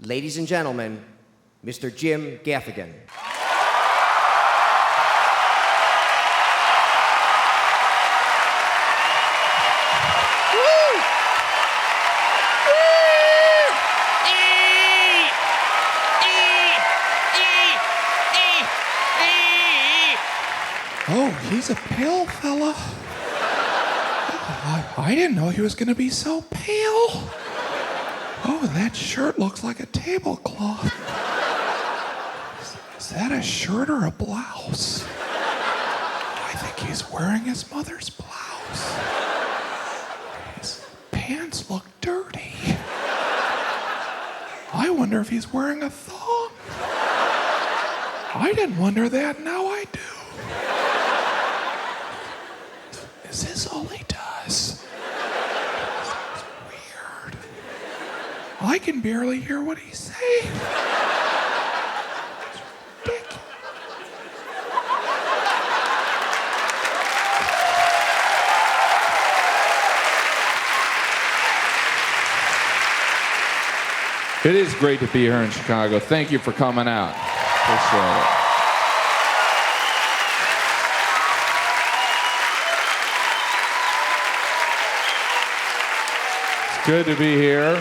Ladies and gentlemen, Mr. Jim Gaffigan. Oh, he's a pale fella. I didn't know he was going to be so pale. Oh, that shirt looks like a tablecloth. Is that a shirt or a blouse? I think he's wearing his mother's blouse. His pants look dirty. I wonder if he's wearing a thong. I didn't wonder that, now I do. Is this all he does? It's weird. I can barely hear what he's saying. It's ridiculous. It is great to be here in Chicago. Thank you for coming out. Appreciate it. Good to be here.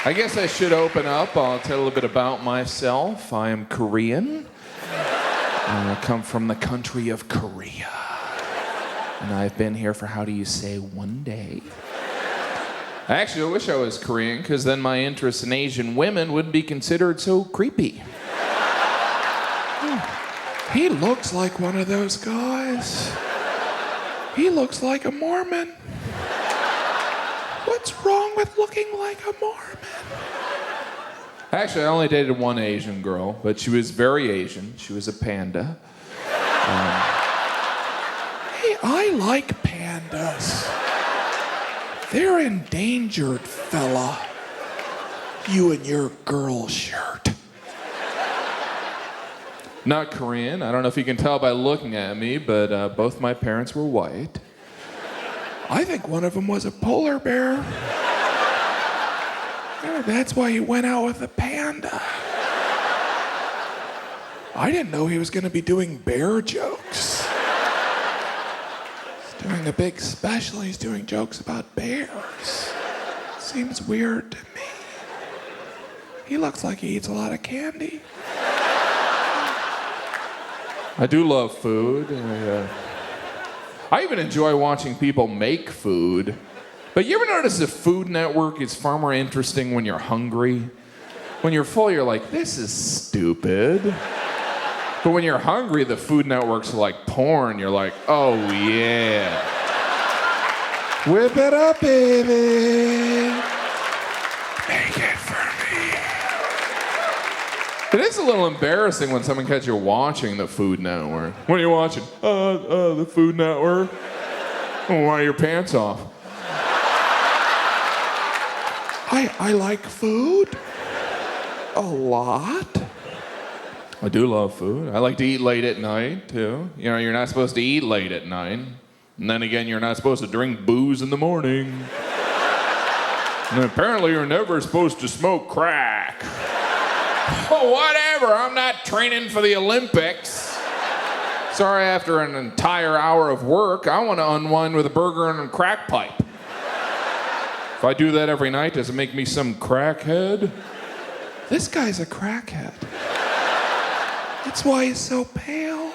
I guess I should open up. I'll tell a little bit about myself. I am Korean. I come from the country of Korea. And I've been here for, how do you say, one day? Actually, I wish I was Korean, because then my interest in Asian women wouldn't be considered so creepy. He looks like one of those guys. He looks like a Mormon. What's wrong with looking like a Mormon? Actually, I only dated one Asian girl, but she was very Asian. She was a panda. Hey, I like pandas. They're endangered, fella. You and your girl shirt. Not Korean. I don't know if you can tell by looking at me, but both my parents were white. I think one of them was a polar bear. Yeah, that's why he went out with a panda. I didn't know he was going to be doing bear jokes. He's doing a big special. He's doing jokes about bears. Seems weird to me. He looks like he eats a lot of candy. I do love food. I even enjoy watching people make food. But you ever notice the Food Network is far more interesting when you're hungry? When you're full, you're like, this is stupid. But when you're hungry, the Food Network's like porn. You're like, oh yeah. Whip it up, baby. Make it for me. It is a little embarrassing when someone catches you watching the Food Network. What are you watching? The Food Network. Oh, why are your pants off? I like food. A lot. I do love food. I like to eat late at night, too. You know, you're not supposed to eat late at night. And then again, you're not supposed to drink booze in the morning. And apparently, you're never supposed to smoke crack. Oh, whatever. I'm not training for the Olympics. Sorry, after an entire hour of work, I want to unwind with a burger and a crack pipe. If I do that every night, does it make me some crackhead? This guy's a crackhead. That's why he's so pale.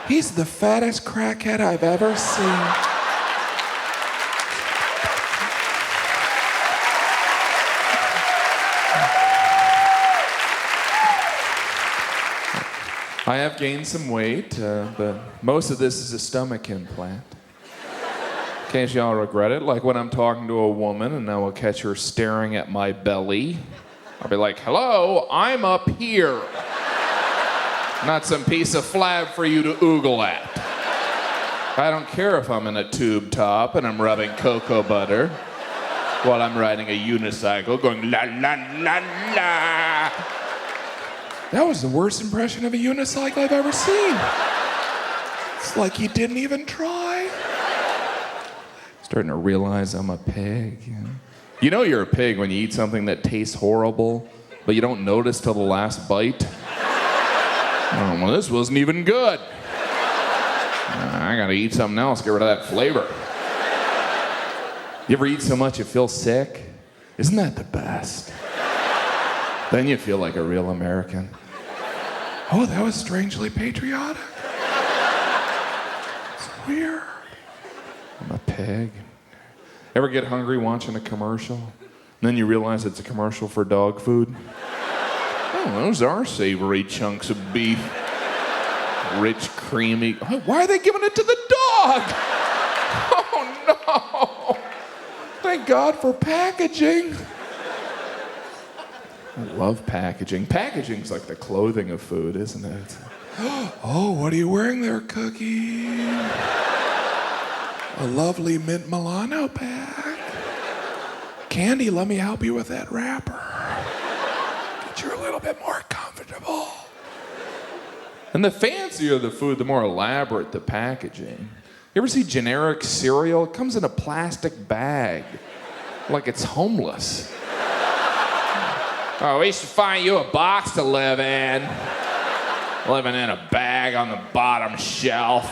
He's the fattest crackhead I've ever seen. I have gained some weight, but most of this is a stomach implant. In case y'all regret it, like when I'm talking to a woman and I will catch her staring at my belly, I'll be like, hello, I'm up here. Not some piece of flab for you to oogle at. I don't care if I'm in a tube top and I'm rubbing cocoa butter while I'm riding a unicycle going la la la la. That was the worst impression of a unicycle I've ever seen. It's like he didn't even try. Starting to realize I'm a pig. You know? You know you're a pig when you eat something that tastes horrible, but you don't notice till the last bite. Oh, well, this wasn't even good. I gotta eat something else, get rid of that flavor. You ever eat so much you feel sick? Isn't that the best? Then you feel like a real American. Oh, that was strangely patriotic. It's weird. I'm a pig. Ever get hungry watching a commercial? And then you realize it's a commercial for dog food? Oh, those are savory chunks of beef. Rich, creamy. Why are they giving it to the dog? Oh, no. Thank God for packaging. I love packaging. Packaging's like the clothing of food, isn't it? Oh, what are you wearing there, Cookie? A lovely mint Milano bag. Candy, let me help you with that wrapper. Get you a little bit more comfortable. And the fancier the food, the more elaborate the packaging. You ever see generic cereal? It comes in a plastic bag, like it's homeless. Oh, we should find you a box to live in. Living in a bag on the bottom shelf.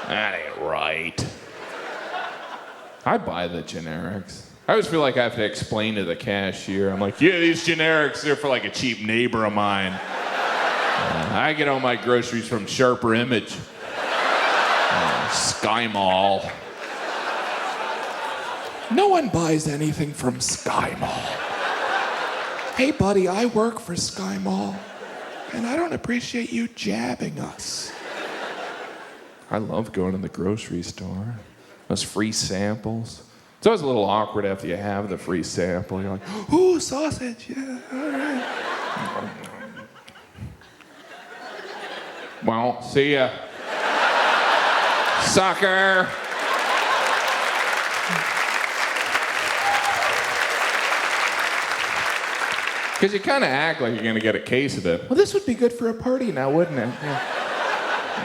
That ain't right. I buy the generics. I always feel like I have to explain to the cashier. I'm like, yeah, these generics, they're for like a cheap neighbor of mine. I get all my groceries from Sharper Image. Sky Mall. No one buys anything from Sky Mall. Hey, buddy, I work for Sky Mall, and I don't appreciate you jabbing us. I love going to the grocery store. Those free samples. It's always a little awkward after you have the free sample. You're like, ooh, sausage, yeah, all right. Well, see ya. Sucker. Because you kind of act like you're going to get a case of it. Well, this would be good for a party now, wouldn't it?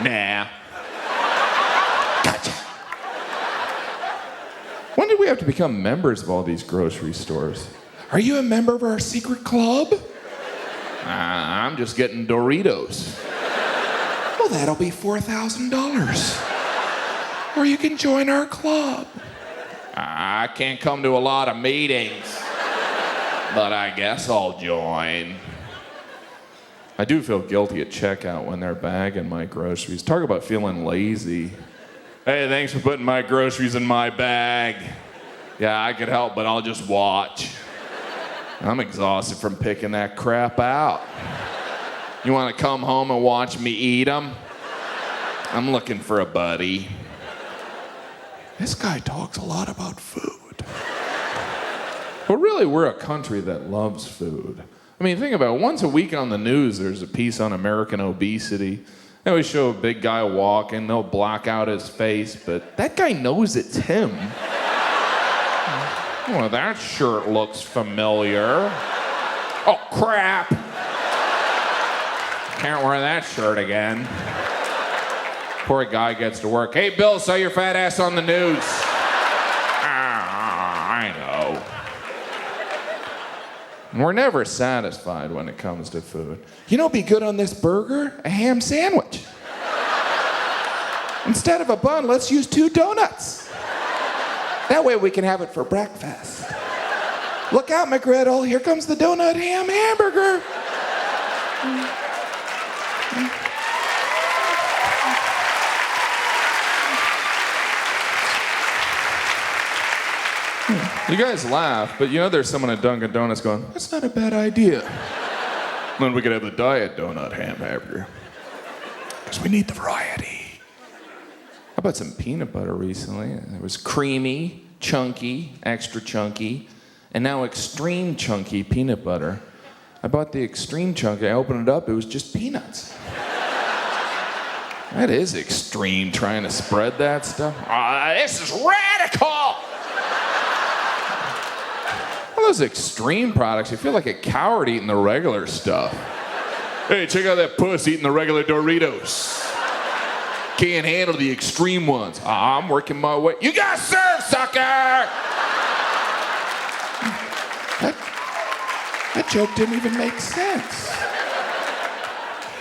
Yeah. Nah. Gotcha. When did we have to become members of all these grocery stores? Are you a member of our secret club? I'm just getting Doritos. Well, that'll be $4,000. Or you can join our club. I can't come to a lot of meetings, but I guess I'll join. I do feel guilty at checkout when they're bagging my groceries. Talk about feeling lazy. Hey, thanks for putting my groceries in my bag. Yeah, I could help, but I'll just watch. I'm exhausted from picking that crap out. You want to come home and watch me eat them? I'm looking for a buddy. This guy talks a lot about food. But really, we're a country that loves food. I mean, think about it. Once a week on the news, there's a piece on American obesity. They always show a big guy walking. They'll block out his face, but that guy knows it's him. Well, that shirt looks familiar. Oh, crap. Can't wear that shirt again. Poor guy gets to work. Hey, Bill, saw your fat ass on the news. I know. We're never satisfied when it comes to food. You know what'd be good on this burger? A ham sandwich. Instead of a bun, let's use 2 donuts. That way we can have it for breakfast. Look out, McGriddle. Here comes the donut ham hamburger. You guys laugh, but you know there's someone at Dunkin' Donuts going, that's not a bad idea. Then we could have the diet donut ham hamburger. Because we need the variety. How about some peanut butter recently? It was creamy, chunky, extra chunky, and now extreme chunky peanut butter. I bought the extreme chunky, I opened it up, it was just peanuts. That is extreme, trying to spread that stuff. This is radical! All those extreme products, you feel like a coward eating the regular stuff. Hey, check out that puss eating the regular Doritos. Can't handle the extreme ones. I'm working my way. You got served, sucker! That joke didn't even make sense.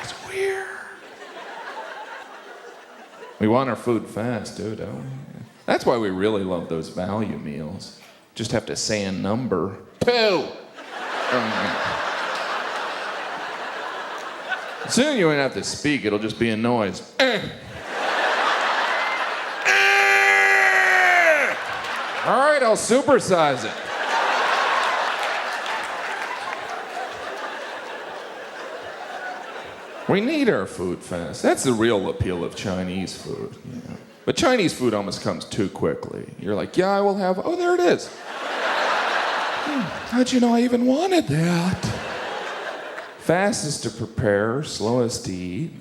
It's weird. We want our food fast, too, don't we? That's why we really love those value meals. Just have to say a number. 2. Soon you won't have to speak, it'll just be a noise. All right, I'll supersize it. We need our food fast. That's the real appeal of Chinese food. You know? But Chinese food almost comes too quickly. You're like, yeah, I will have, oh, there it is. How'd you know I even wanted that? Fastest to prepare, slowest to eat.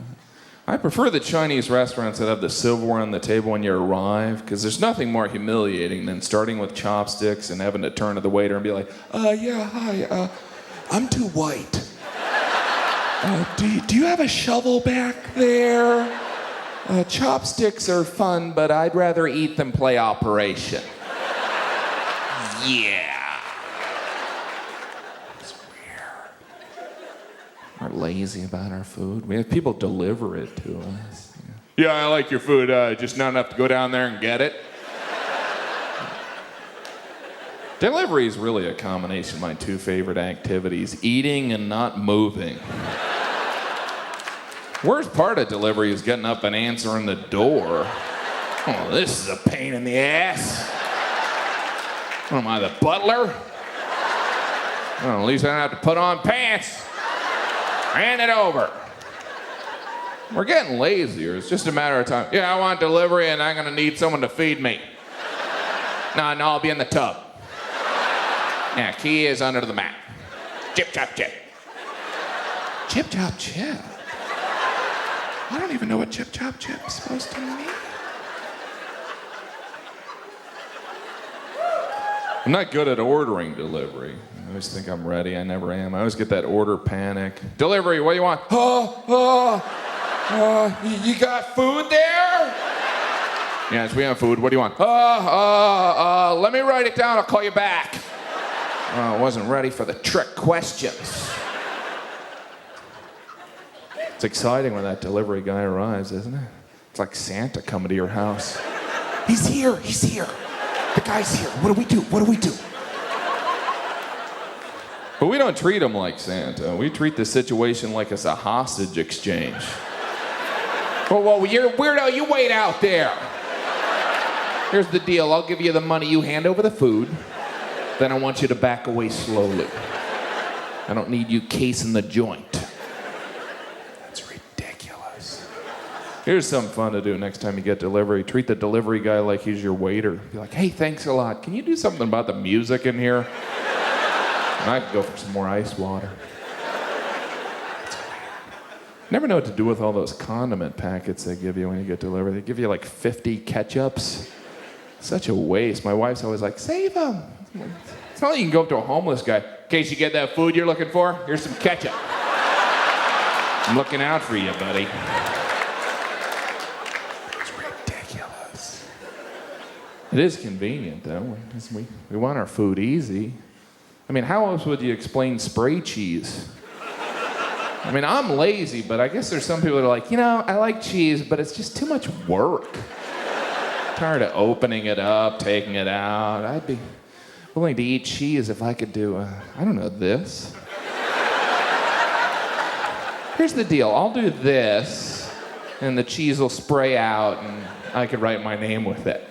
I prefer the Chinese restaurants that have the silverware on the table when you arrive, because there's nothing more humiliating than starting with chopsticks and having to turn to the waiter and be like, Yeah, hi, I'm too white. Do you have a shovel back there? chopsticks are fun, but I'd rather eat than play Operation. Yeah. It's weird. We're lazy about our food. We have people deliver it to us. Yeah, I like your food, just not enough to go down there and get it. Delivery is really a combination of my two favorite activities, eating and not moving. Worst part of delivery is getting up and answering the door. Oh, this is a pain in the ass. What am I, the butler? Well, at least I don't have to put on pants. Hand it over. We're getting lazier. It's just a matter of time. Yeah, I want delivery and I'm gonna need someone to feed me. No, I'll be in the tub. Yeah, key is under the mat. Chip, chop, chip. Chip, chop, chip. I don't even know what chip, chop, chip is supposed to mean. I'm not good at ordering delivery. I always think I'm ready. I never am. I always get that order panic. Delivery, what do you want? You got food there? Yes, we have food. What do you want? Let me write it down. I'll call you back. I wasn't ready for the trick questions. It's exciting when that delivery guy arrives, isn't it? It's like Santa coming to your house. He's here. The guy's here. What do we do? But we don't treat him like Santa. We treat the situation like it's a hostage exchange. Whoa, you're weirdo, you wait out there. Here's the deal, I'll give you the money, you hand over the food, then I want you to back away slowly. I don't need you casing the joint. That's ridiculous. Here's something fun to do next time you get delivery. Treat the delivery guy like he's your waiter. Be like, hey, thanks a lot. Can you do something about the music in here? And I could go for some more ice water. Never know what to do with all those condiment packets they give you when you get delivered. They give you like 50 ketchups. Such a waste. My wife's always like, save them. It's not like you can go up to a homeless guy. In case you get that food you're looking for, here's some ketchup. I'm looking out for you, buddy. It's ridiculous. It is convenient, though. We want our food easy. I mean, how else would you explain spray cheese? I mean, I'm lazy, but I guess there's some people that are like, I like cheese, but it's just too much work. I'm tired of opening it up, taking it out. I'd be willing to eat cheese if I could do, this. Here's the deal. I'll do this, and the cheese will spray out, and I could write my name with it.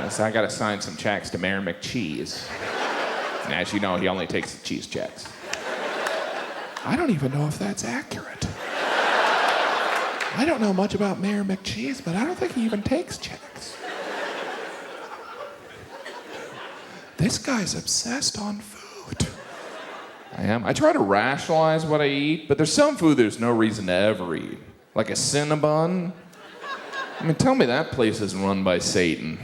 So I gotta sign some checks to Mayor McCheese. And as you know, he only takes the cheese checks. I don't even know if that's accurate. I don't know much about Mayor McCheese, but I don't think he even takes checks. This guy's obsessed on food. I am. I try to rationalize what I eat, but there's some food there's no reason to ever eat. Like a Cinnabon. I mean, tell me that place isn't run by Satan.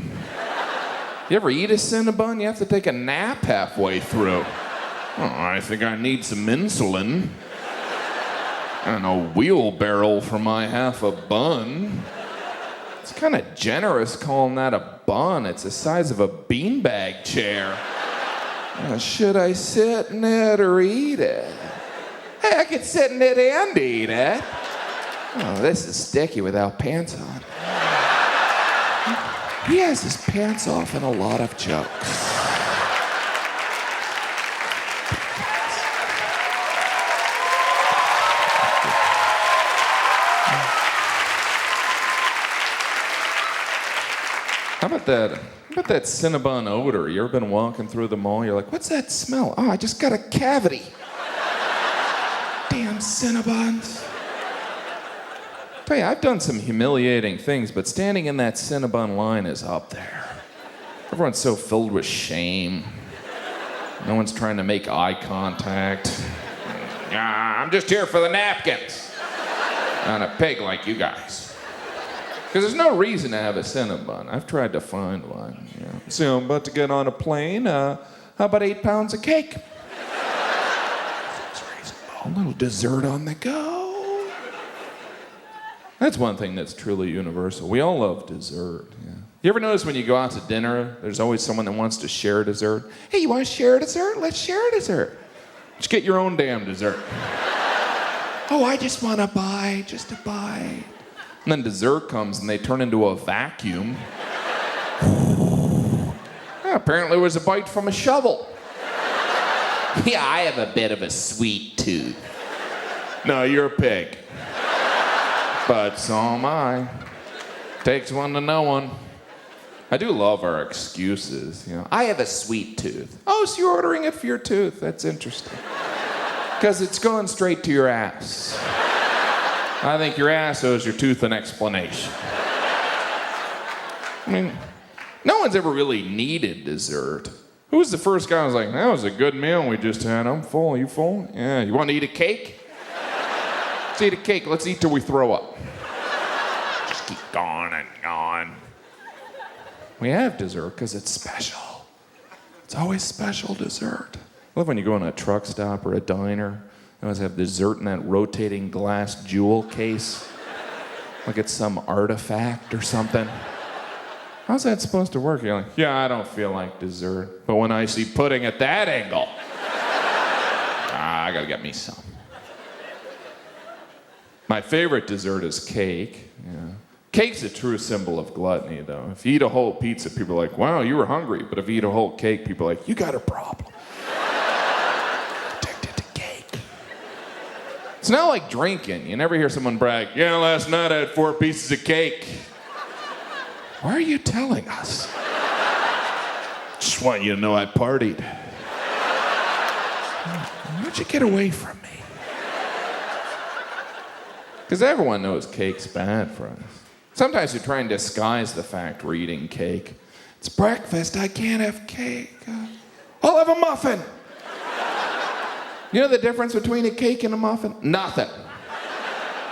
You ever eat a Cinnabon? You have to take a nap halfway through. Oh, I think I need some insulin. And a wheelbarrow for my half a bun. It's kind of generous calling that a bun. It's the size of a beanbag chair. Should I sit in it or eat it? Hey, I could sit in it and eat it. Oh, this is sticky without pants on. He has his pants off in a lot of jokes. How about that Cinnabon odor? You ever been walking through the mall? You're like, what's that smell? Oh, I just got a cavity. Damn Cinnabons. Tell you, I've done some humiliating things, but standing in that Cinnabon line is up there. Everyone's so filled with shame. No one's trying to make eye contact. I'm just here for the napkins. Not a pig like you guys. Because there's no reason to have a Cinnabon. I've tried to find one. Yeah. So I'm about to get on a plane. How about 8 pounds of cake? That's reasonable. A little dessert on the go. That's one thing that's truly universal. We all love dessert. Yeah. You ever notice when you go out to dinner, there's always someone that wants to share dessert? Hey, you want to share a dessert? Let's share a dessert. Just get your own damn dessert. Oh, I just want a bite, just a bite. And then dessert comes and they turn into a vacuum. Yeah, apparently it was a bite from a shovel. Yeah, I have a bit of a sweet tooth. No, you're a pig. But so am I. Takes one to know one. I do love our excuses. You know, I have a sweet tooth. Oh, so you're ordering it for your tooth. That's interesting. Because it's going straight to your ass. I think your ass owes your tooth an explanation. I mean, no one's ever really needed dessert. Who was the first guy who was like, that was a good meal we just had. I'm full. You full? Yeah. You want to eat a cake? Let's eat a cake. Let's eat till we throw up. Just keep going and going. We have dessert because it's special. It's always special dessert. I love when you go in a truck stop or a diner. They always have dessert in that rotating glass jewel case. Like it's some artifact or something. How's that supposed to work? You're like, yeah, I don't feel like dessert. But when I see pudding at that angle, I gotta get me some. My favorite dessert is cake. Yeah. Cake's a true symbol of gluttony, though. If you eat a whole pizza, people are like, wow, you were hungry. But if you eat a whole cake, people are like, you got a problem. It's not like drinking. You never hear someone brag, yeah, last night I had 4 pieces of cake. Why are you telling us? Just want you to know I partied. Why'd you get away from me? Because everyone knows cake's bad for us. Sometimes we try and disguise the fact we're eating cake. It's breakfast, I can't have cake. I'll have a muffin. You know the difference between a cake and a muffin? Nothing.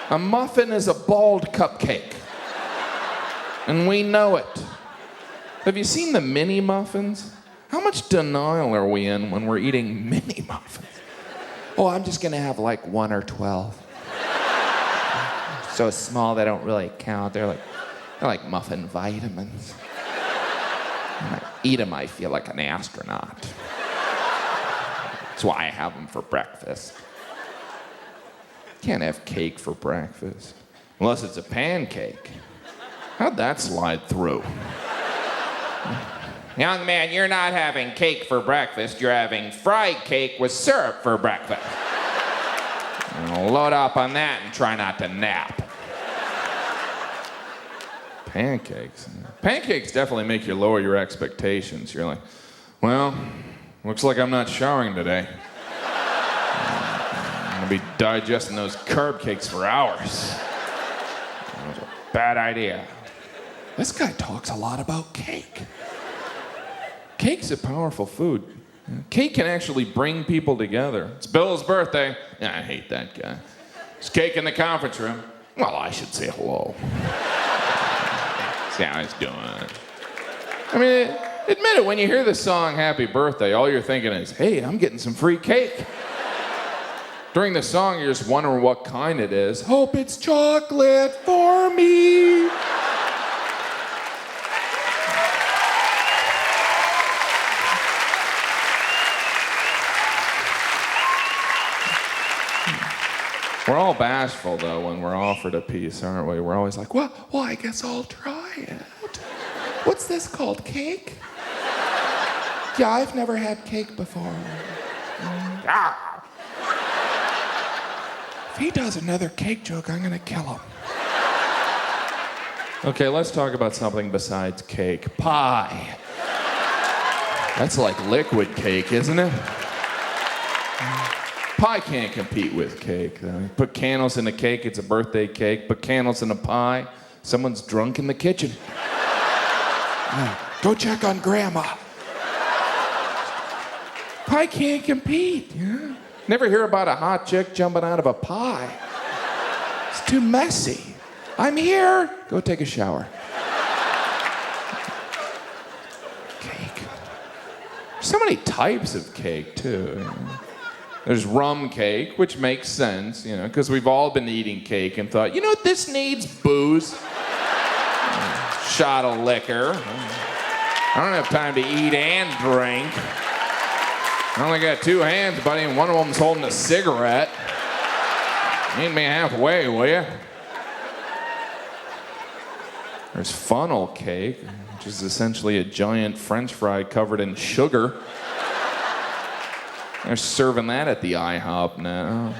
A muffin is a bald cupcake. And we know it. Have you seen the mini muffins? How much denial are we in when we're eating mini muffins? Oh, I'm just gonna have like 1 or 12. So small they don't really count. They're like muffin vitamins. When I eat them, I feel like an astronaut. That's why I have them for breakfast. Can't have cake for breakfast. Unless it's a pancake. How'd that slide through? Young man, you're not having cake for breakfast. You're having fried cake with syrup for breakfast. Load up on that and try not to nap. Pancakes. Pancakes definitely make you lower your expectations. You're like, well, looks like I'm not showering today. I'm gonna be digesting those carb cakes for hours. That was a bad idea. This guy talks a lot about cake. Cake's a powerful food. Cake can actually bring people together. It's Bill's birthday. I hate that guy. There's cake in the conference room. Well, I should say hello. See how he's doing. I mean, admit it, when you hear the song Happy Birthday, all you're thinking is, hey, I'm getting some free cake. During the song, you're just wondering what kind it is. Hope it's chocolate for me. We're all bashful, though, when we're offered a piece, aren't we? We're always like, Well, I guess I'll try it. What's this called, cake? Yeah, I've never had cake before. If he does another cake joke, I'm gonna kill him. okay, let's talk about something besides cake. Pie. That's like liquid cake, isn't it? Pie can't compete with cake, though. Put candles in a cake, it's a birthday cake. Put candles in a pie, someone's drunk in the kitchen. Go check on Grandma. Pie can't compete. Yeah. Never hear about a hot chick jumping out of a pie. It's too messy. I'm here. Go take a shower. Cake. So many types of cake, too. There's rum cake, which makes sense, because we've all been eating cake and thought, this needs booze. Shot of liquor. I don't have time to eat and drink. I only got 2 hands, buddy, and one of them's holding a cigarette. Meet me halfway, will you? There's funnel cake, which is essentially a giant French fry covered in sugar. They're serving that at the IHOP now.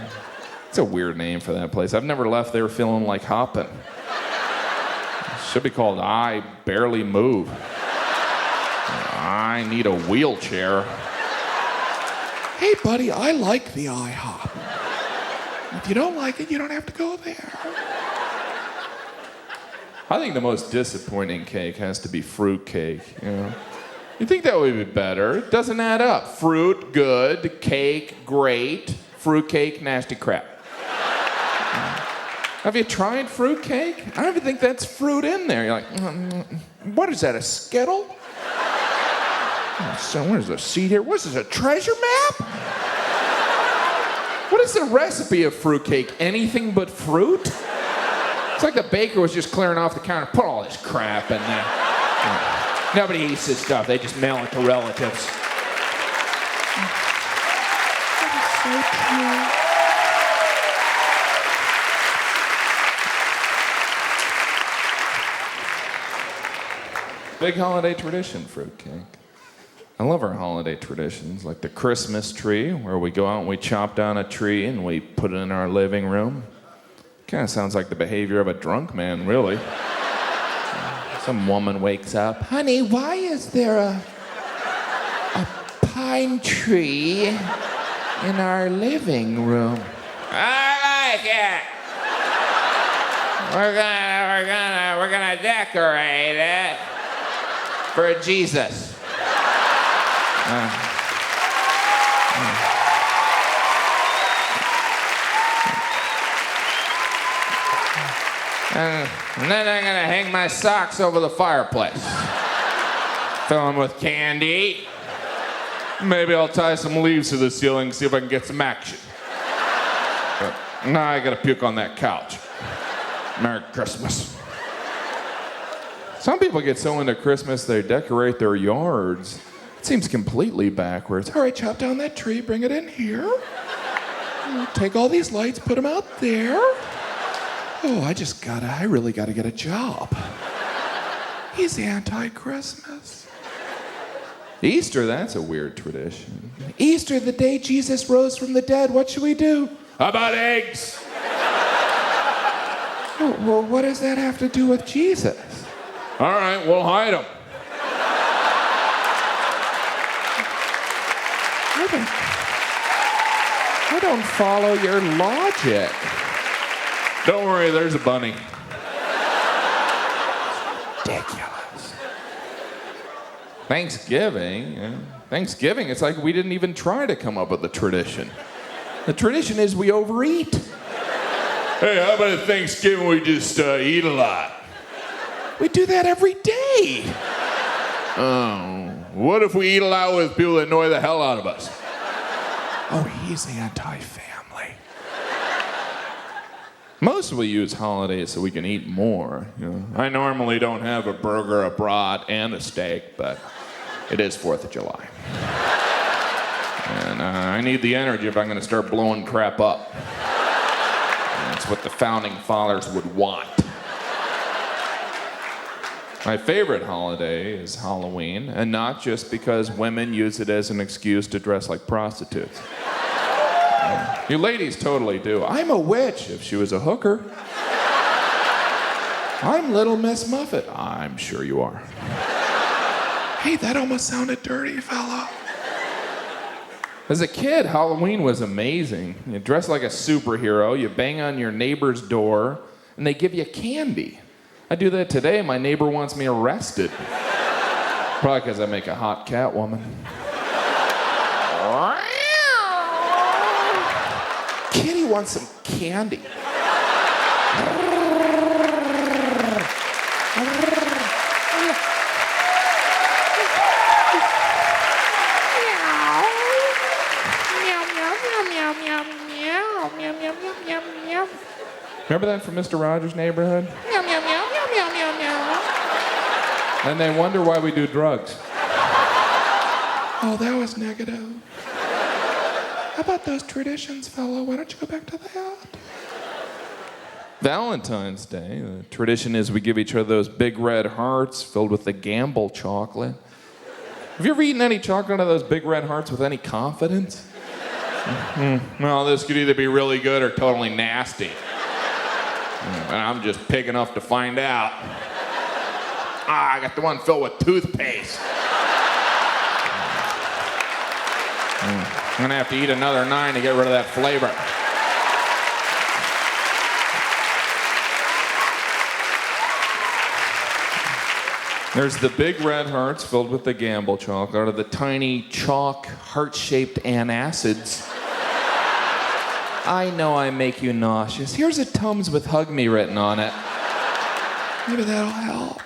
It's a weird name for that place. I've never left there feeling like hopping. It should be called I Barely Move. I need a wheelchair. Hey, buddy, I like the IHOP. If you don't like it, you don't have to go there. I think the most disappointing cake has to be fruit cake, You think that would be better? It doesn't add up. Fruit, good. Cake, great. Fruit cake, nasty crap. Have you tried fruit cake? I don't even think that's fruit in there. You're like, what is that, a Skittle? So where's the seed here? What is this, a treasure map? What is the recipe of fruit cake? Anything but fruit? It's like the baker was just clearing off the counter. Put all this crap in there. Nobody eats this stuff. They just mail it to relatives. Big holiday tradition, fruitcake. I love our holiday traditions, like the Christmas tree, where we go out and we chop down a tree and we put it in our living room. Kind of sounds like the behavior of a drunk man, really. Some woman wakes up, honey, why is there a pine tree in our living room? I like it. We're gonna decorate it for Jesus. And then I'm gonna hang my socks over the fireplace. Fill them with candy. Maybe I'll tie some leaves to the ceiling, see if I can get some action. But now I gotta puke on that couch. Merry Christmas. Some people get so into Christmas they decorate their yards. It seems completely backwards. All right, chop down that tree, bring it in here. Take all these lights, put them out there. Oh, I really gotta get a job. He's anti-Christmas. Easter, that's a weird tradition. Easter, the day Jesus rose from the dead, what should we do? How about eggs? Oh, well, what does that have to do with Jesus? All right, we'll hide them. I don't follow your logic. Don't worry, there's a bunny. Ridiculous. Thanksgiving, it's like we didn't even try to come up with a tradition. The tradition is we overeat. Hey, how about at Thanksgiving we just eat a lot? We do that every day. Oh, what if we eat a lot with people that annoy the hell out of us? Oh, he's anti-family. Most we use holidays so we can eat more. I normally don't have a burger, a brat, and a steak, but it is 4th of July. And I need the energy if I'm going to start blowing crap up. That's what the founding fathers would want. My favorite holiday is Halloween, and not just because women use it as an excuse to dress like prostitutes. You ladies totally do. I'm a witch if she was a hooker. I'm Little Miss Muffet. I'm sure you are. Hey, that almost sounded dirty, fella. As a kid, Halloween was amazing. You dress like a superhero, you bang on your neighbor's door, and they give you candy. I do that today. My neighbor wants me arrested. Probably because I make a hot cat woman. Kitty wants some candy. Remember that from Mr. Rogers' Neighborhood? And they wonder why we do drugs. Oh, that was negative. How about those traditions, fella? Why don't you go back to that? Valentine's Day, the tradition is we give each other those big red hearts filled with the Gamble chocolate. Have you ever eaten any chocolate out of those big red hearts with any confidence? Well, this could either be really good or totally nasty. And I'm just pig enough to find out. I got the one filled with toothpaste. I'm gonna have to eat another 9 to get rid of that flavor. There's the big red hearts filled with the Gamble chocolate, or the tiny chalk heart-shaped antacids. I know I make you nauseous. Here's a Tums with Hug Me written on it. Maybe that'll help.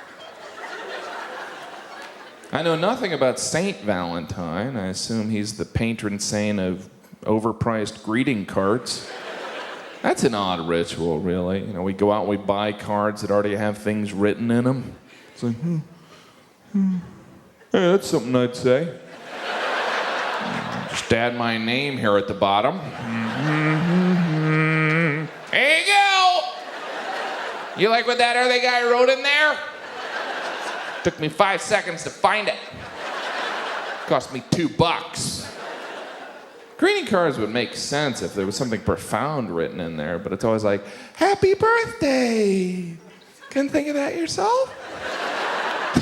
I know nothing about Saint Valentine. I assume he's the patron saint of overpriced greeting cards. That's an odd ritual, really. You know, we go out and we buy cards that already have things written in them. It's like, hey, that's something I'd say. Just add my name here at the bottom. Here you go. You like what that other guy wrote in there? Took me 5 seconds to find it. Cost me $2. Greeting cards would make sense if there was something profound written in there, but it's always like, Happy birthday! Couldn't think of that yourself?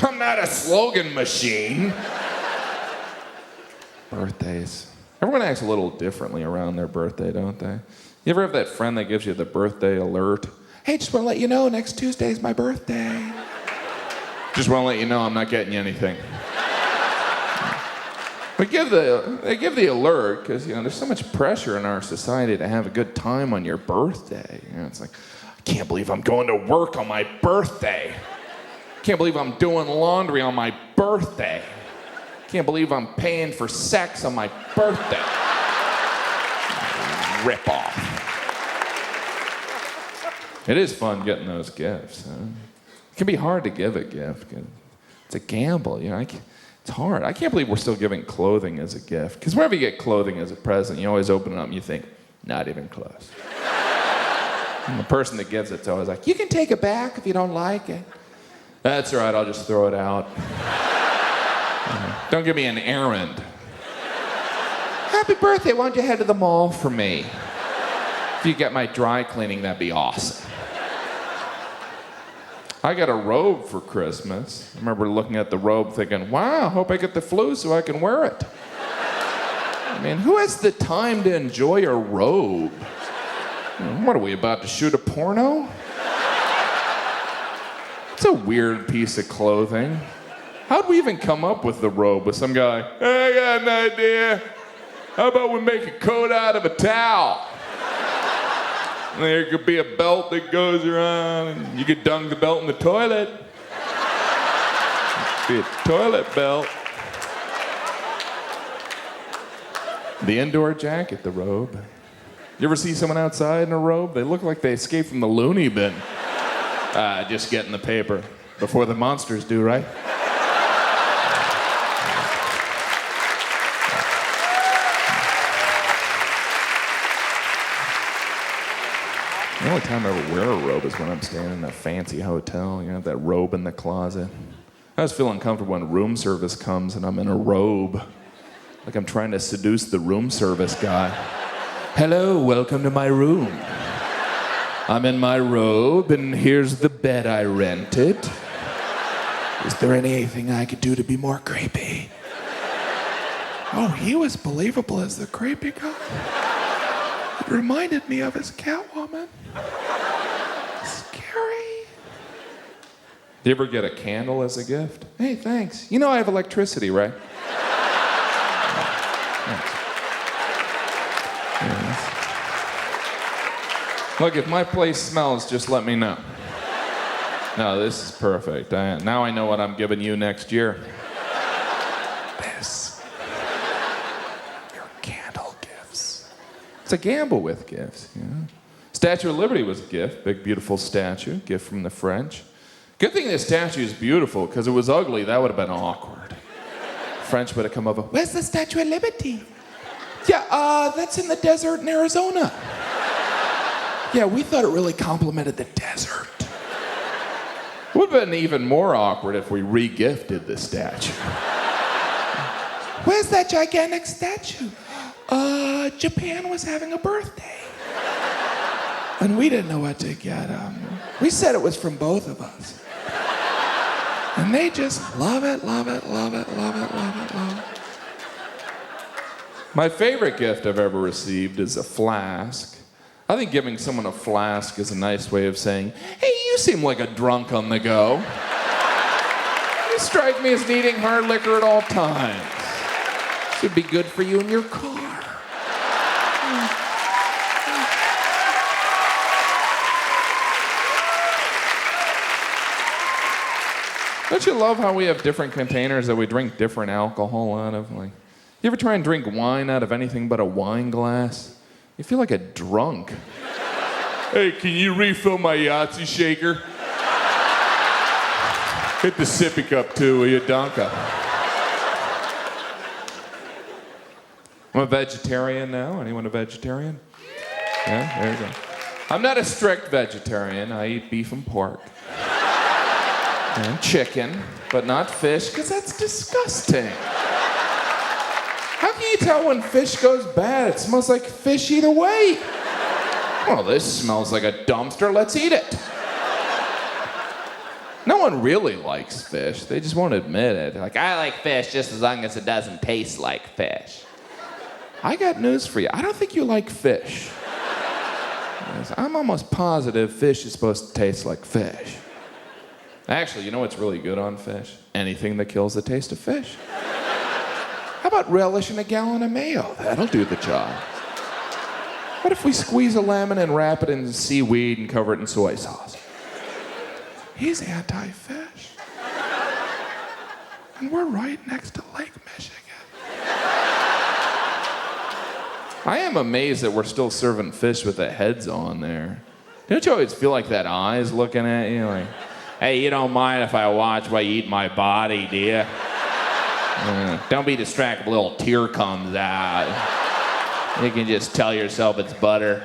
I'm not a slogan machine. Birthdays. Everyone acts a little differently around their birthday, don't they? You ever have that friend that gives you the birthday alert? Hey, just want to let you know, next Tuesday's my birthday. Just want to let you know I'm not getting you anything. They give the alert because, you know, there's so much pressure in our society to have a good time on your birthday. You know, it's like, I can't believe I'm going to work on my birthday. Can't believe I'm doing laundry on my birthday. Can't believe I'm paying for sex on my birthday. Rip off. It is fun getting those gifts. Huh? It can be hard to give a gift. It's a gamble, you know. It's hard. I can't believe we're still giving clothing as a gift. Because whenever you get clothing as a present, you always open it up and you think, not even close. And the person that gives it's always like, you can take it back if you don't like it. That's all right, I'll just throw it out. Don't give me an errand. Happy birthday, why don't you head to the mall for me? If you get my dry cleaning, that'd be awesome. I got a robe for Christmas. I remember looking at the robe thinking, wow, hope I get the flu so I can wear it. I mean, who has the time to enjoy a robe? What are we, about to shoot a porno? It's a weird piece of clothing. How'd we even come up with the robe with some guy, hey, I got an idea. How about we make a coat out of a towel? And there could be a belt that goes around, and you could dunk the belt in the toilet. Be a toilet belt. The indoor jacket, the robe. You ever see someone outside in a robe? They look like they escaped from the loony bin. Just getting the paper before the monsters do, right? only time I ever wear a robe is when I'm staying in a fancy hotel. You know, that robe in the closet. I always feel uncomfortable when room service comes and I'm in a robe. Like I'm trying to seduce the room service guy. Hello, welcome to my room. I'm in my robe and here's the bed I rented. Is there anything I could do to be more creepy? Oh, he was believable as the creepy guy. It reminded me of his Catwoman. Scary. Do you ever get a candle as a gift? Hey, thanks. You know I have electricity, right? Thanks. Yes. Look, if my place smells, just let me know. No, this is perfect. Now I know what I'm giving you next year. This. Your candle gifts. It's a gamble with gifts, you know. Statue of Liberty was a gift. Big, beautiful statue. Gift from the French. Good thing this statue is beautiful, because it was ugly, that would have been awkward. French would have come over. Where's the Statue of Liberty? Yeah, that's in the desert in Arizona. Yeah, we thought it really complimented the desert. It would have been even more awkward if we re-gifted the statue. Where's that gigantic statue? Japan was having a birthday. And we didn't know what to get. We said it was from both of us. And they just love it, love it, love it, love it, love it, love it. My favorite gift I've ever received is a flask. I think giving someone a flask is a nice way of saying, hey, you seem like a drunk on the go. You strike me as needing hard liquor at all times. Should be good for you in your car. Don't you love how we have different containers that we drink different alcohol out of? Like, you ever try and drink wine out of anything but a wine glass? You feel like a drunk. Hey, can you refill my Yahtzee shaker? Hit the sippy cup too, will you, Donka? I'm a vegetarian now. Anyone a vegetarian? Yeah, there you go. I'm not a strict vegetarian. I eat beef and pork. And chicken, but not fish, because that's disgusting. How can you tell when fish goes bad? It smells like fish either way. Well, this smells like a dumpster. Let's eat it. No one really likes fish. They just won't admit it. They're like, I like fish just as long as it doesn't taste like fish. I got news for you. I don't think you like fish. I'm almost positive fish is supposed to taste like fish. Actually, you know what's really good on fish? Anything that kills the taste of fish. How about relish in a gallon of mayo? That'll do the job. What if we squeeze a lemon and wrap it in seaweed and cover it in soy sauce? He's anti-fish. And we're right next to Lake Michigan. I am amazed that we're still serving fish with the heads on there. Don't you always feel like that eye is looking at you like, hey, you don't mind if I watch while you eat my body, do you? Don't be distracted if a little tear comes out. You can just tell yourself it's butter.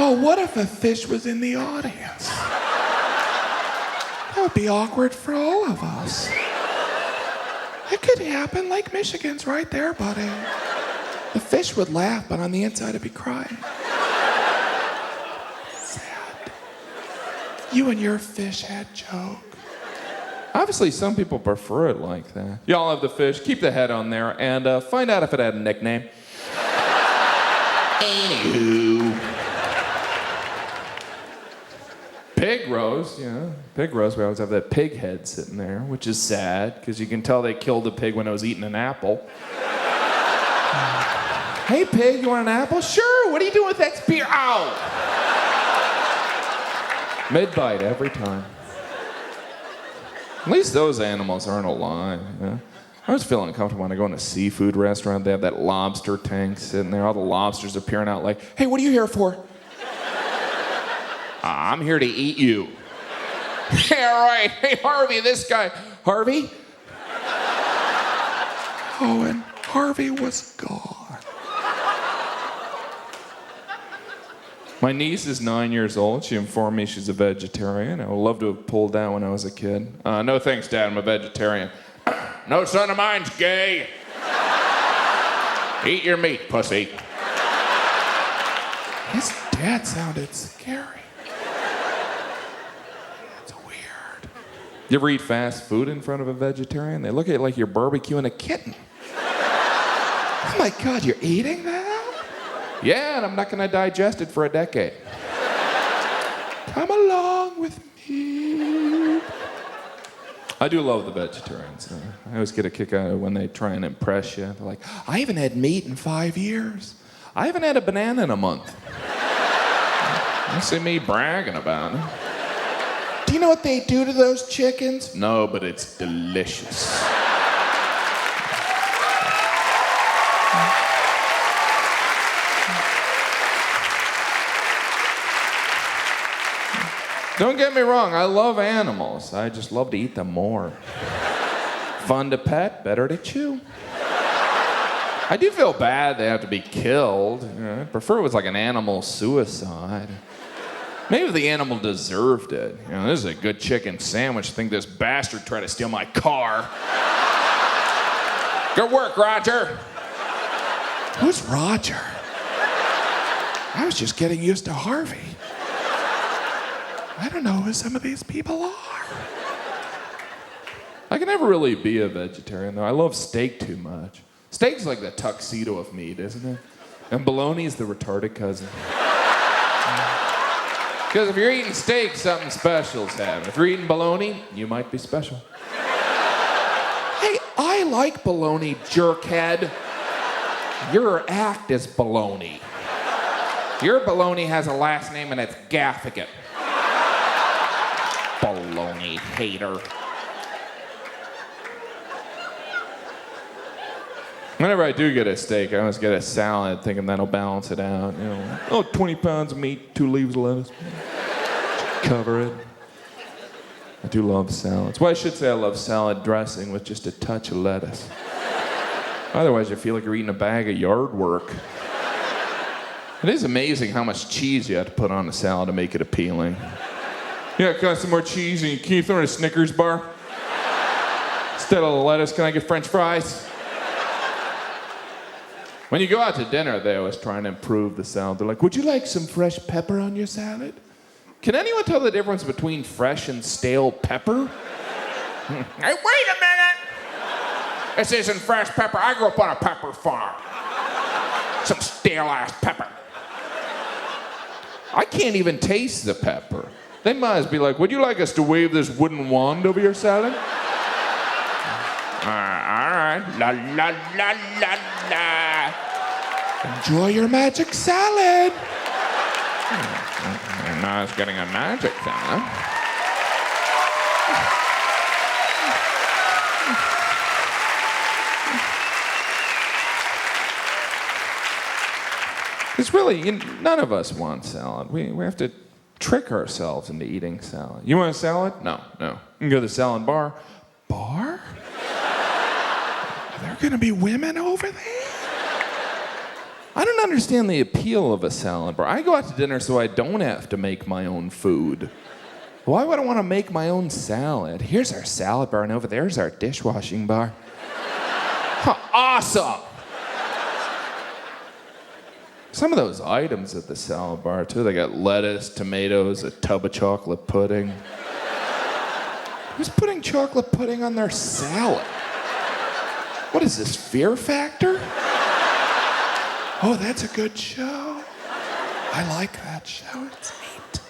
Oh, what if a fish was in the audience? That would be awkward for all of us. It could happen. Lake Michigan's right there, buddy. The fish would laugh, but on the inside it'd be crying. Sad. You and your fish head joke. Obviously, some people prefer it like that. Y'all have the fish, keep the head on there, and find out if it had a nickname. Anywho. Pig roast, pig roast, we always have that pig head sitting there, which is sad, because you can tell they killed the pig when it was eating an apple. Hey, pig, you want an apple? Sure, what are you doing with that spear? Ow! Mid-bite every time. At least those animals aren't alive, you know? I was feeling uncomfortable when I go in a seafood restaurant. They have that lobster tank sitting there. All the lobsters are peering out like, hey, what are you here for? I'm here to eat you. Yeah, right. Hey, Harvey, this guy. Harvey? Oh, and Harvey was gone. My niece is 9 years old. She informed me she's a vegetarian. I would love to have pulled that when I was a kid. No thanks, Dad. I'm a vegetarian. No son of mine's gay. Eat your meat, pussy. His dad sounded scary. That's weird. You ever eat fast food in front of a vegetarian? They look at it like you're barbecuing a kitten. Oh my God, you're eating that? Yeah, and I'm not gonna digest it for a decade. Come along with me. I do love the vegetarians. I always get a kick out of it when they try and impress you. They're like, I haven't had meat in 5 years. I haven't had a banana in a month. You see me bragging about it. Do you know what they do to those chickens? No, but it's delicious. Don't get me wrong, I love animals. I just love to eat them more. Fun to pet, better to chew. I do feel bad they have to be killed. I prefer it was like an animal suicide. Maybe the animal deserved it. This is a good chicken sandwich. I think this bastard tried to steal my car. Good work, Roger. Who's Roger? I was just getting used to Harvey. I don't know who some of these people are. I can never really be a vegetarian, though. I love steak too much. Steak's like the tuxedo of meat, isn't it? And bologna's the retarded cousin. Because if you're eating steak, something special's happening. If you're eating bologna, you might be special. Hey, I like bologna, jerkhead. Your act is baloney. Your baloney has a last name and it's Gaffigan. Baloney hater. Whenever I do get a steak, I always get a salad thinking that'll balance it out. 20 pounds of meat, 2 leaves of lettuce. Cover it. I do love salads. Well, I should say I love salad dressing with just a touch of lettuce. Otherwise, you feel like you're eating a bag of yard work. It is amazing how much cheese you have to put on a salad to make it appealing. Yeah, can I have some more cheese? And can you throw in a Snickers bar? Instead of the lettuce, can I get French fries? When you go out to dinner, they always try and improve the salad. They're like, would you like some fresh pepper on your salad? Can anyone tell the difference between fresh and stale pepper? Hey, wait a minute! This isn't fresh pepper. I grew up on a pepper farm. Some stale-ass pepper. I can't even taste the pepper. They must be like, would you like us to wave this wooden wand over your salad? All right. La, la, la, la, la. Enjoy your magic salad. And now I was getting a magic salad. It's really, none of us want salad. We have to trick ourselves into eating salad. You want a salad? No. You can go to the salad bar. Bar? Are there gonna be women over there? I don't understand the appeal of a salad bar. I go out to dinner so I don't have to make my own food. Why would I want to make my own salad? Here's our salad bar, and over there's our dishwashing bar. Awesome! Some of those items at the salad bar, too, they got lettuce, tomatoes, a tub of chocolate pudding. Who's putting chocolate pudding on their salad? What is this, Fear Factor? Oh, that's a good show. I like that show. It's neat.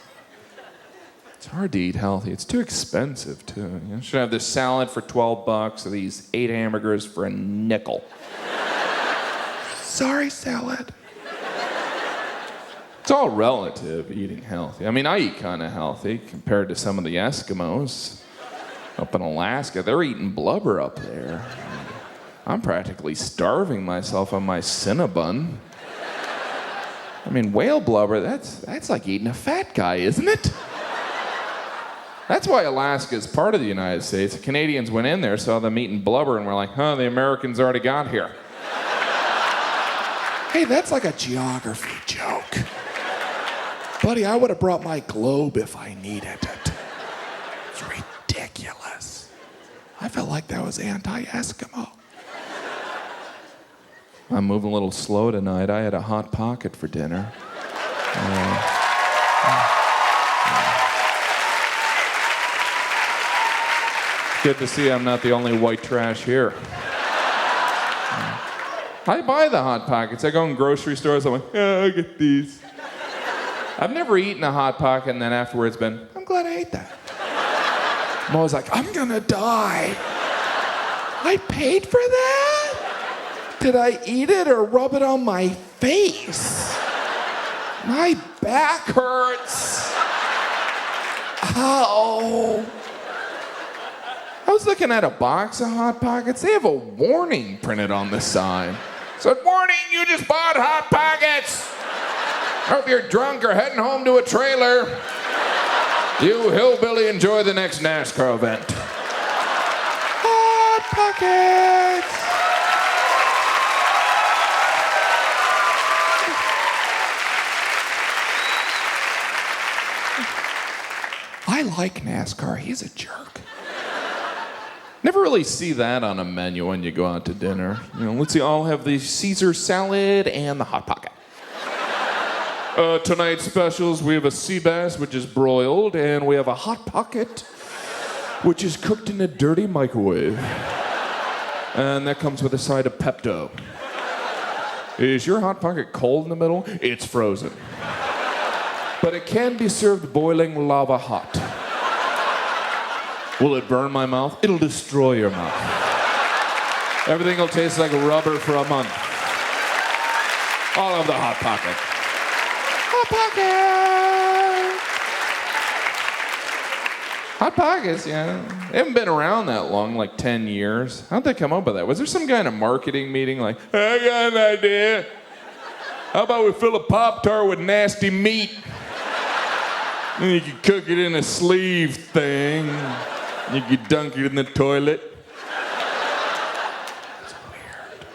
It's hard to eat healthy. It's too expensive, too. You should have this salad for $12 or these 8 hamburgers for a nickel. Sorry, salad. It's all relative, eating healthy. I mean, I eat kind of healthy compared to some of the Eskimos up in Alaska. They're eating blubber up there. I'm practically starving myself on my Cinnabon. I mean, whale blubber, that's like eating a fat guy, isn't it? That's why Alaska is part of the United States. The Canadians went in there, saw them eating blubber, and were like, the Americans already got here. Hey, that's like a geography joke. Buddy, I would have brought my globe if I needed it. It's ridiculous. I felt like that was anti-Eskimo. I'm moving a little slow tonight. I had a Hot Pocket for dinner. Good to see I'm not the only white trash here. I buy the Hot Pockets. I go in grocery stores. I'm like, yeah, I get these. I've never eaten a Hot Pocket and then afterwards been, I'm glad I ate that. I'm always like, I'm gonna die. I paid for that? Did I eat it or rub it on my face? My back hurts. Ow. I was looking at a box of Hot Pockets. They have a warning printed on the side. Said, warning, you just bought Hot Pockets. Hope you're drunk or heading home to a trailer. You hillbilly, enjoy the next NASCAR event. Hot Pockets. I like NASCAR. He's a jerk. Never really see that on a menu when you go out to dinner. You know, let's see, I'll have the Caesar salad and the Hot Pocket. Tonight's specials, we have a sea bass, which is broiled, and we have a Hot Pocket, which is cooked in a dirty microwave. And that comes with a side of Pepto. Is your Hot Pocket cold in the middle? It's frozen. But it can be served boiling lava hot. Will it burn my mouth? It'll destroy your mouth. Everything will taste like rubber for a month. All of the Hot Pocket. Hot Pocket. Hot Pockets, yeah. They haven't been around that long, like 10 years. How'd they come up with that? Was there some guy in a marketing meeting like, I got an idea. How about we fill a Pop-Tart with nasty meat? And you could cook it in a sleeve thing. You could dunk it in the toilet. It's weird.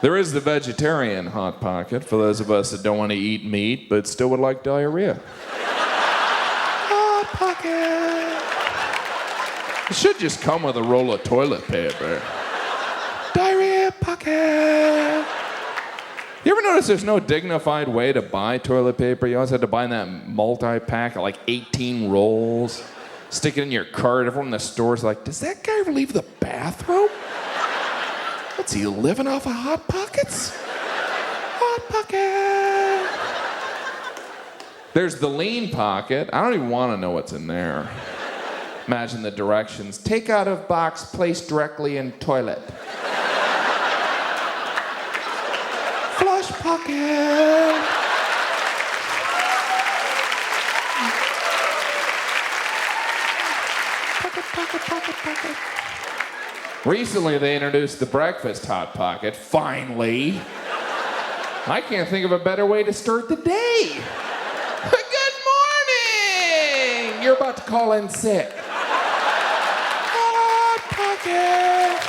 There is the vegetarian Hot Pocket for those of us that don't want to eat meat but still would like diarrhea. Hot Pocket. It should just come with a roll of toilet paper. Diarrhea Pocket. You ever notice there's no dignified way to buy toilet paper? You always had to buy that multi-pack of like 18 rolls, stick it in your cart. Everyone in the store's like, does that guy ever leave the bathroom? What's he living off of Hot Pockets? Hot Pocket. There's the lean pocket. I don't even want to know what's in there. Imagine the directions. Take out of box, place directly in toilet. Flush Pocket. Pocket, pocket, pocket, pocket. Recently, they introduced the breakfast Hot Pocket. Finally. I can't think of a better way to start the day. Good morning! You're about to call in sick. Hot Pocket.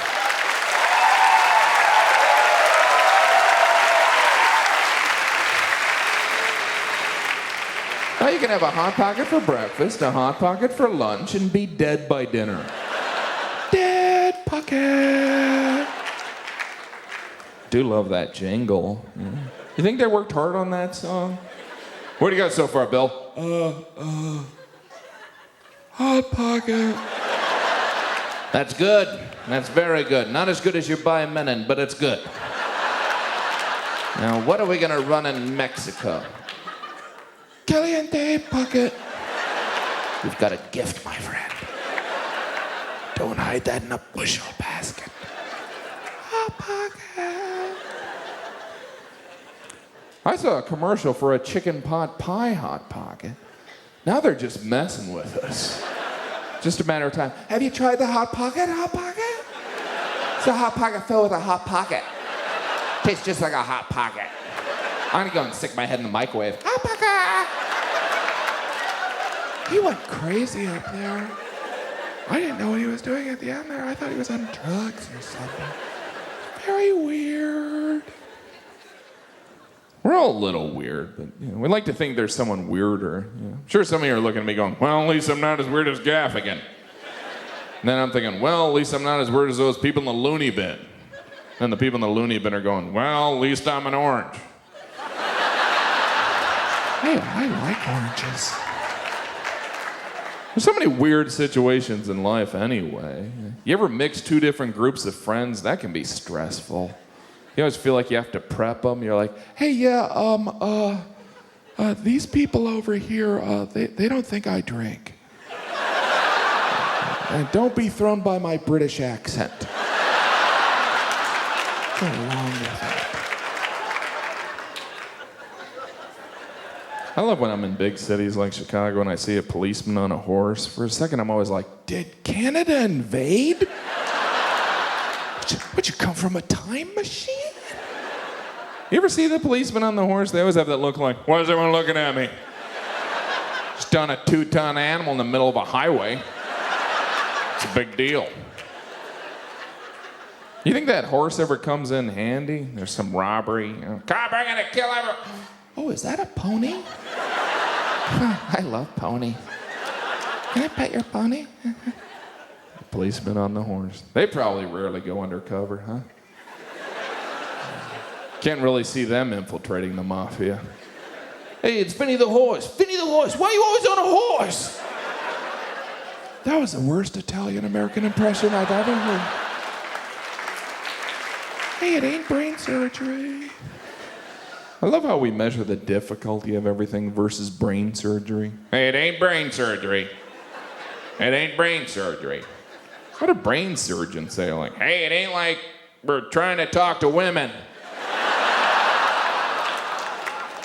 Now you can have a Hot Pocket for breakfast, a Hot Pocket for lunch, and be dead by dinner. Dead Pocket. Do love that jingle. You think they worked hard on that song? What do you got so far, Bill? Hot Pocket. That's good. That's very good. Not as good as your By Menon, but it's good. Now, what are we gonna run in Mexico? Caliente Pocket. You've got a gift, my friend. Don't hide that in a bushel basket. Hot Pocket. I saw a commercial for a chicken pot pie Hot Pocket. Now they're just messing with us. Just a matter of time. Have you tried the Hot Pocket? Hot Pocket? It's a Hot Pocket filled with a Hot Pocket. Tastes just like a Hot Pocket. I'm gonna go and stick my head in the microwave. Hot Pocket! He went crazy up there. I didn't know what he was doing at the end there. I thought he was on drugs or something. Very weird. We're all a little weird, but we like to think there's someone weirder. I'm sure some of you are looking at me going, well, at least I'm not as weird as Gaffigan. And then I'm thinking, well, at least I'm not as weird as those people in the loony bin. And the people in the loony bin are going, well, at least I'm an orange. Hey, I like oranges. There's so many weird situations in life anyway. You ever mix two different groups of friends? That can be stressful. You always feel like you have to prep them. You're like, Hey, yeah, these people over here, they don't think I drink. And don't be thrown by my British accent. Go along with it. I love when I'm in big cities like Chicago and I see a policeman on a horse. For a second, I'm always like, Did Canada invade? Would you come from a time machine? you ever see the policeman on the horse? They always have that look like, why is everyone looking at me? Just on a 2-ton animal in the middle of a highway. It's a big deal. You think that horse ever comes in handy? There's some robbery. Cop, I'm gonna kill everyone. Oh, is that a pony? I love pony. Can I pet your pony? Policeman on the horse. They probably rarely go undercover, huh? Can't really see them infiltrating the mafia. Hey, it's Finny the horse. Finny the horse, why are you always on a horse? That was the worst Italian-American impression I've ever heard. Hey, it ain't brain surgery. I love how we measure the difficulty of everything versus brain surgery. Hey, it ain't brain surgery. It ain't brain surgery. What do brain surgeons say? Like, hey, it ain't like we're trying to talk to women.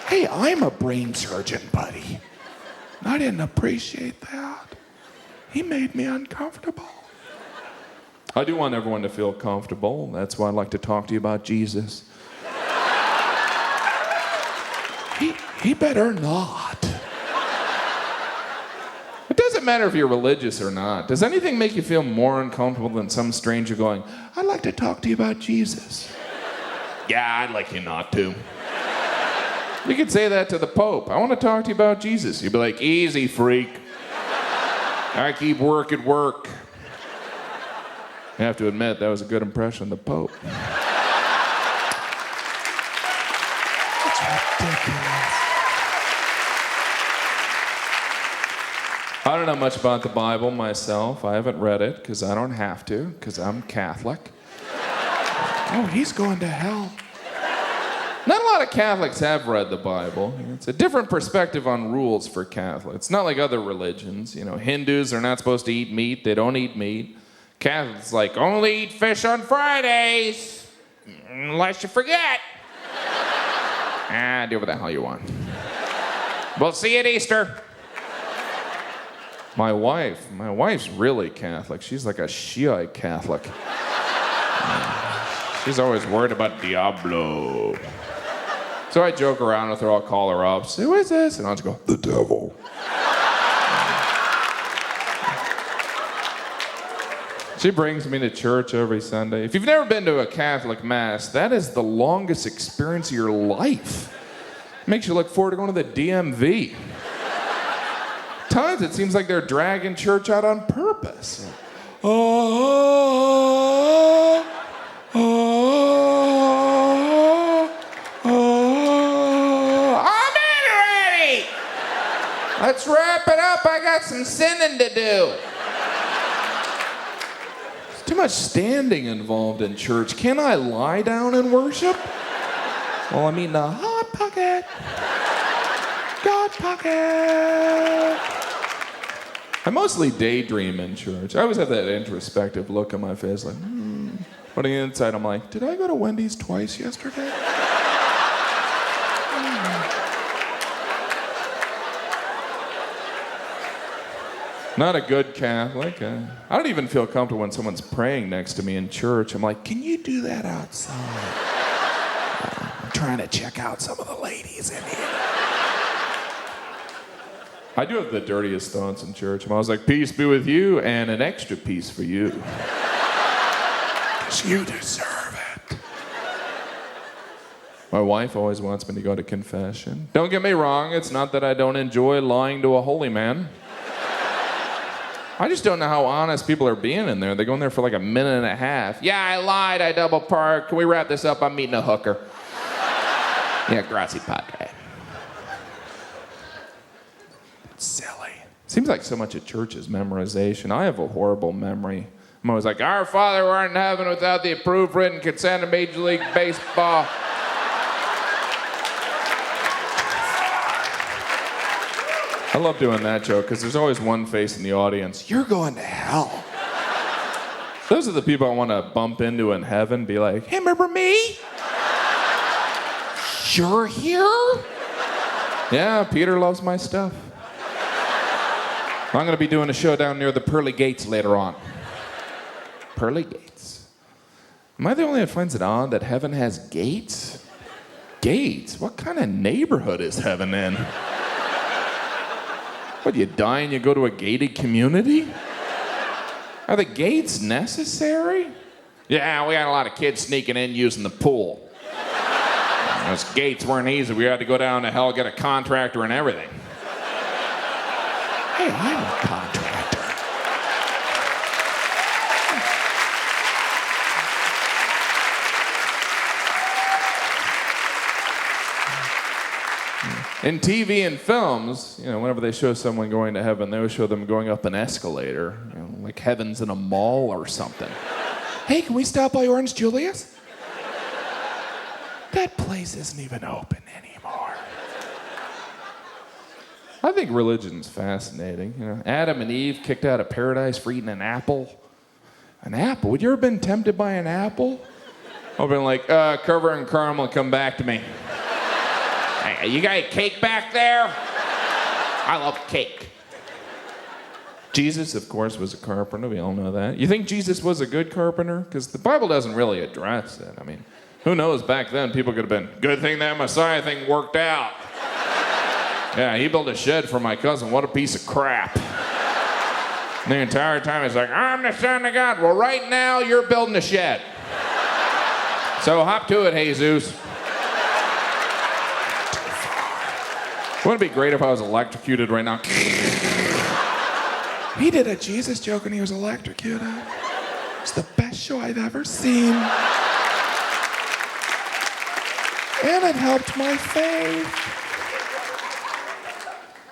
Hey, I'm a brain surgeon, buddy. I didn't appreciate that. He made me uncomfortable. I do want everyone to feel comfortable. That's why I'd like to talk to you about Jesus. He better not. It doesn't matter if you're religious or not. Does anything make you feel more uncomfortable than some stranger going, I'd like to talk to you about Jesus. yeah, I'd like you not to. You could say that to the Pope. I want to talk to you about Jesus. You'd be like, easy, freak. I keep work at work. I have to admit, that was a good impression of the Pope. That's ridiculous. I don't know much about the Bible myself. I haven't read it because I don't have to, because I'm Catholic. Oh, he's going to hell. Not a lot of Catholics have read the Bible. It's a different perspective on rules for Catholics. It's not like other religions. Hindus are not supposed to eat meat. They don't eat meat. Catholics like, only eat fish on Fridays, unless you forget. Do whatever the hell you want. We'll see you at Easter. My wife's really Catholic. She's like a Shiite Catholic. She's always worried about Diablo. So I joke around with her, I'll call her up, say, who is this? And I'll just go, the devil. She brings me to church every Sunday. If you've never been to a Catholic Mass, that is the longest experience of your life. It makes you look forward to going to the DMV. Times it seems like they're dragging church out on purpose. I'm in already! Let's wrap it up. I got some sinning to do. There's too much standing involved in church. Can I lie down and worship? Well, I mean the hot pocket. God pocket. I mostly daydream in church. I always have that introspective look on my face, like, But on the inside, I'm like, did I go to Wendy's twice yesterday? Not a good Catholic. I don't even feel comfortable when someone's praying next to me in church. I'm like, can you do that outside? I'm trying to check out some of the ladies in here. I do have the dirtiest thoughts in church. I'm always like, peace be with you, and an extra piece for you. 'Cause you deserve it. My wife always wants me to go to confession. Don't get me wrong, it's not that I don't enjoy lying to a holy man. I just don't know how honest people are being in there. They go in there for like a minute and a half. Yeah, I lied, I double parked. Can we wrap this up? I'm meeting a hooker. Yeah, grazie, padre. Silly. Seems like so much at church is memorization. I have a horrible memory. I'm always like, Our Father who art in heaven without the approved written consent of Major League Baseball. I love doing that joke because there's always one face in the audience. You're going to hell. Those are the people I want to bump into in heaven, be like, hey, remember me? You're here? Yeah, Peter loves my stuff. I'm going to be doing a show down near the Pearly Gates later on. Pearly Gates. Am I the only one who finds it odd that heaven has gates? Gates? What kind of neighborhood is heaven in? What, you die and you go to a gated community? Are the gates necessary? Yeah, we had a lot of kids sneaking in using the pool. Those gates weren't easy. We had to go down to hell, get a contractor and everything. Hey, I'm a contractor. In TV and films, whenever they show someone going to heaven, they always show them going up an escalator, like heaven's in a mall or something. Hey, can we stop by Orange Julius? That place isn't even open anymore. I think religion's fascinating. Adam and Eve kicked out of paradise for eating an apple. An apple? Would you ever been tempted by an apple? I've been like, cover in caramel, come back to me. Hey, you got a cake back there? I love cake. Jesus, of course, was a carpenter. We all know that. You think Jesus was a good carpenter? Because the Bible doesn't really address it. I mean, who knows? Back then, people could have been, good thing that Messiah thing worked out. Yeah, he built a shed for my cousin. What a piece of crap. And the entire time, he's like, I'm the son of God. Well, right now, you're building a shed. So hop to it, Jesus. Wouldn't it be great if I was electrocuted right now? He did a Jesus joke and he was electrocuted. It's the best show I've ever seen. And it helped my faith.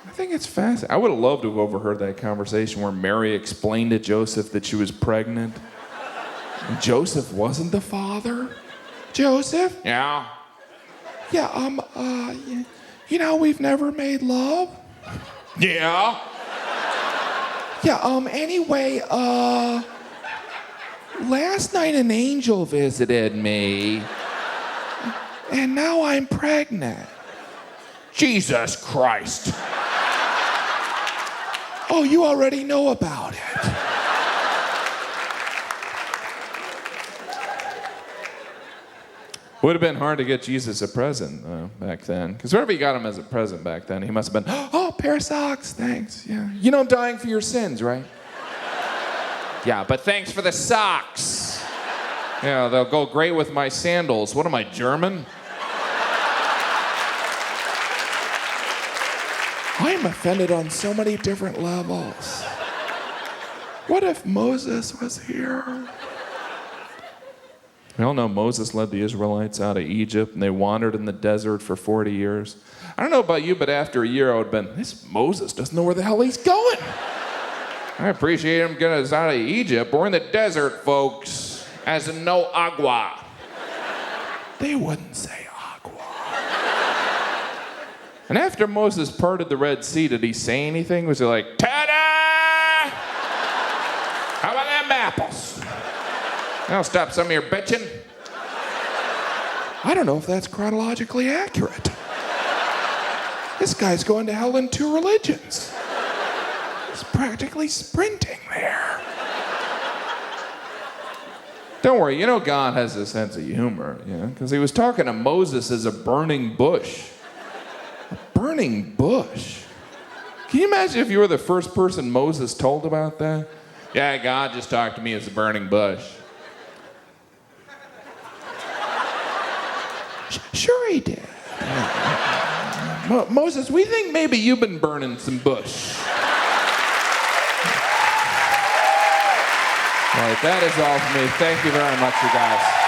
I think it's fascinating. I would have loved to have overheard that conversation where Mary explained to Joseph that she was pregnant. And Joseph wasn't the father. Joseph? Yeah. Yeah, we've never made love. Yeah. Yeah, anyway, last night an angel visited me. And now I'm pregnant. Jesus Christ. Oh, you already know about it. Would have been hard to get Jesus a present back then. Because wherever you got him as a present back then, he must have been, Oh, pair of socks, thanks. Yeah. you know, dying for your sins, right? Yeah, but thanks for the socks. Yeah, they'll go great with my sandals. What am I, German? I'm offended on so many different levels. What if Moses was here? We all know Moses led the Israelites out of Egypt, and they wandered in the desert for 40 years. I don't know about you, but after a year, I would have been, this Moses doesn't know where the hell he's going. I appreciate him getting us out of Egypt. We're in the desert, folks, as in no agua. They wouldn't say agua. And after Moses parted the Red Sea, did he say anything? Was he like, ta-da! How about them apples? That'll stop some of your bitching. I don't know if that's chronologically accurate. This guy's going to hell in 2 religions. He's practically sprinting there. Don't worry, God has a sense of humor, because he was talking to Moses as a burning bush. A burning bush? Can you imagine if you were the first person Moses told about that? Yeah, God just talked to me as a burning bush. Sure he did. Moses, we think maybe you've been burning some bush. All right, that is all for me. Thank you very much, you guys.